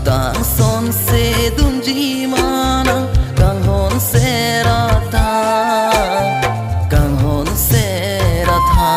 tang son se dun ji mana kang hon se ra ta kang hon se ra tha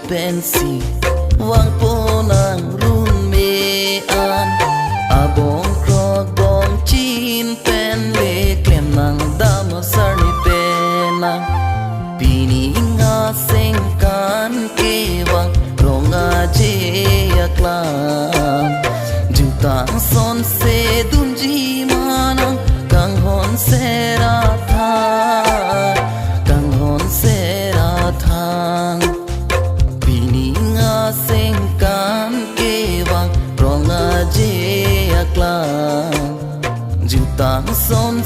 pensi wang po nang run me an abong krok bong chin pen le klem nang dam sarni penang pini nga seng kan ke wang ronga je aklam jutang son se dun ji manang kang hon se ra tha kang hon se ra thang sing kan ke wang ronga je akla jutang son